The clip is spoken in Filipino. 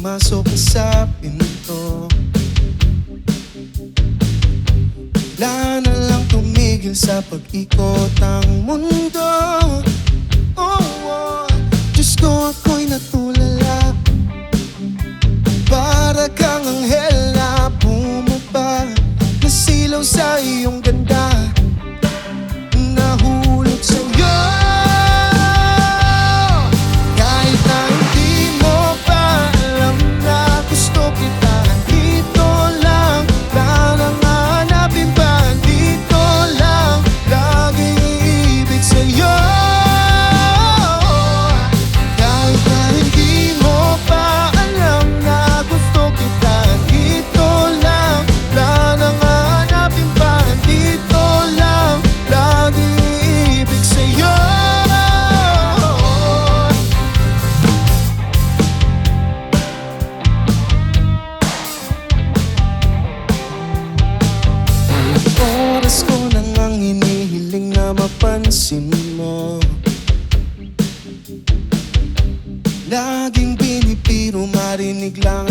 pumasok ka sa pinto. Wala na lang tumigil sa pag-ikot ang mundo. Oh, oh. Diyos ko, ako'y natulala. Para kang anghel na bumaba, nasilaw sa iyong ganda, nahulog sa'yo. Kahit na hindi mo pa alam na gusto kita, dito lang, lang hanapin pa, dito lang, laging iibig sa'yo. Kahit na hindi mo pa alam na gusto kita, dito lang, lang hanapin pa, dito lang, laging iibig sa'yo. Oras ko nang ang hinihiling na mapansin mo. Laging binibiro, marinig lang